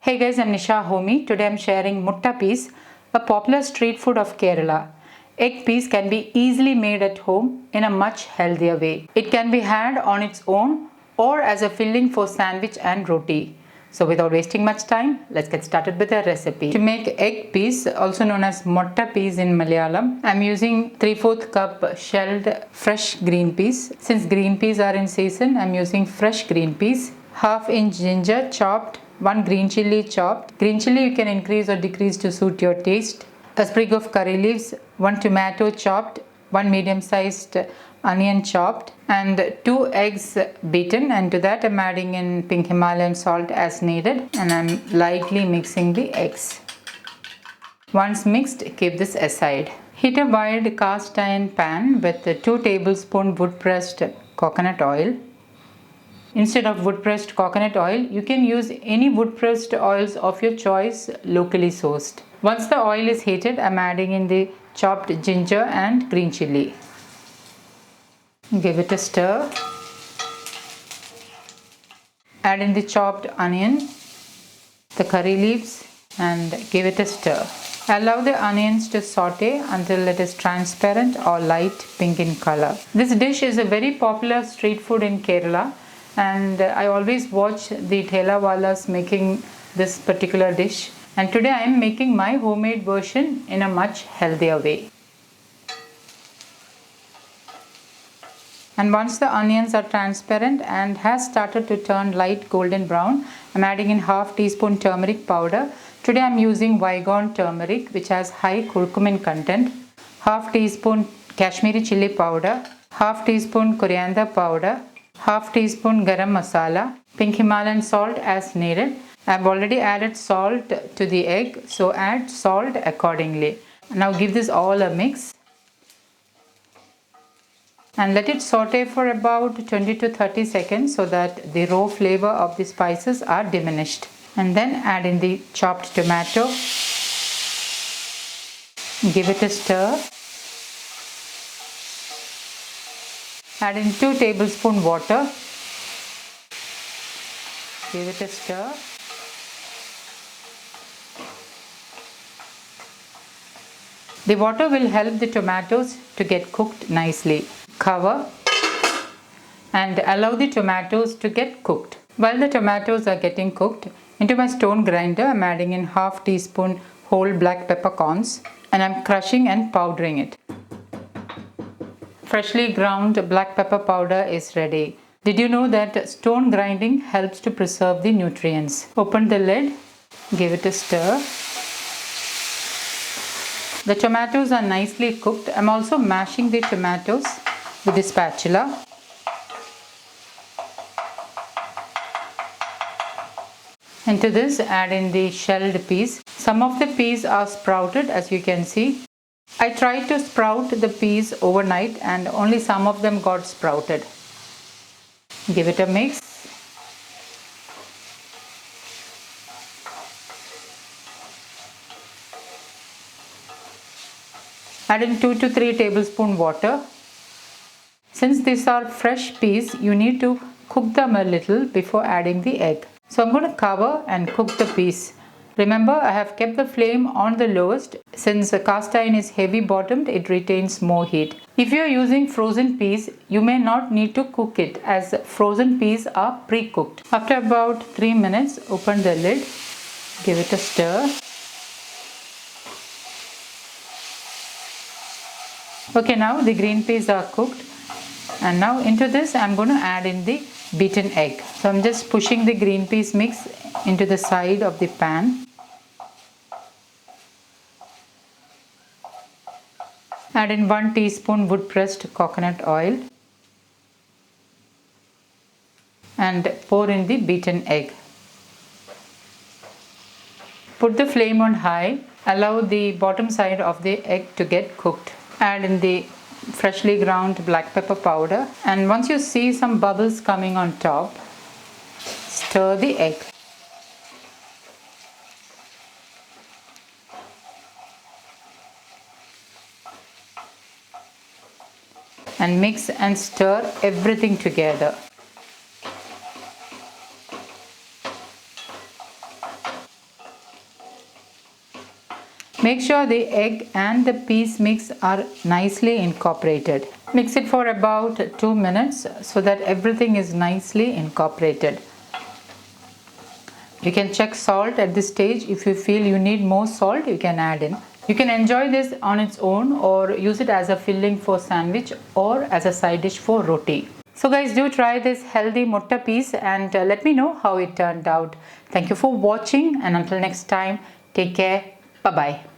Hey guys, I'm Nisa Homey. Today I'm sharing Mutta peas, a popular street food of Kerala. Egg peas can be easily made at home in a much healthier way. It can be had on its own or as a filling for sandwich and roti. So without wasting much time, let's get started with the recipe. To make egg peas, also known as Mutta peas in Malayalam, I'm using 3/4 cup shelled fresh green peas. Since green peas are in season, I'm using fresh green peas. Half inch ginger chopped, 1 green chilli chopped. Green chilli you can increase or decrease to suit your taste. A sprig of curry leaves, 1 tomato chopped, 1 medium sized onion chopped, and 2 eggs beaten, and to that I'm adding in pink Himalayan salt as needed, and I'm lightly mixing the eggs. Once mixed, keep this aside. Heat a wide cast iron pan with 2 tablespoons wood pressed coconut oil. Instead of wood pressed coconut oil, you can use any wood pressed oils of your choice, locally sourced. Once the oil is heated, I'm adding in the chopped ginger and green chilli. Give it a stir. Add in the chopped onion, the curry leaves, and give it a stir. Allow the onions to saute until it is transparent or light pink in color. This dish is a very popular street food in Kerala, and I always watch the Thela Walas making this particular dish, and today I am making my homemade version in a much healthier way. And once the onions are transparent and has started to turn light golden brown, I'm adding in half teaspoon turmeric powder. Today I'm using Vigon turmeric, which has high curcumin content, half teaspoon Kashmiri chili powder, half teaspoon coriander powder, half teaspoon garam masala, pink Himalayan salt as needed. I've already added salt to the egg, so add salt accordingly. Now give this all a mix and let it saute for about 20 to 30 seconds so that the raw flavor of the spices are diminished. And then add in the chopped tomato. Give it a stir. Add in 2 tablespoons water. Give it a stir. The water will help the tomatoes to get cooked nicely. Cover and allow the tomatoes to get cooked. While the tomatoes are getting cooked, into my stone grinder I'm adding in half teaspoon whole black peppercorns, and I'm crushing and powdering it. Freshly ground black pepper powder is ready. Did you know that stone grinding helps to preserve the nutrients? Open the lid, give it a stir. The tomatoes are nicely cooked. I'm also mashing the tomatoes with the spatula. Into this add in the shelled peas. Some of the peas are sprouted, as you can see. I tried to sprout the peas overnight and only some of them got sprouted. Give it a mix. Add in 2 to 3 tablespoons water. Since these are fresh peas, you need to cook them a little before adding the egg. So I'm going to cover and cook the peas. Remember, I have kept the flame on the lowest. Since the cast iron is heavy bottomed, it retains more heat. If you are using frozen peas, you may not need to cook it, as frozen peas are pre-cooked. After about 3 minutes, open the lid, give it a stir. Okay, now the green peas are cooked, and now into this I'm going to add in the beaten egg. So I'm just pushing the green peas mix into the side of the pan. Add in 1 teaspoon wood pressed coconut oil and pour in the beaten egg. Put the flame on high. Allow the bottom side of the egg to get cooked. Add in the freshly ground black pepper powder, and once you see some bubbles coming on top, stir the egg. And mix and stir everything together. Make sure the egg and the peas mix are nicely incorporated. Mix it for about 2 minutes so that everything is nicely incorporated. You can check salt at this stage. If you feel you need more salt, you can add in. You can enjoy this on its own or use it as a filling for sandwich or as a side dish for roti. So guys, do try this healthy mutta piece and let me know how it turned out. Thank you for watching, and until next time, take care. Bye-bye.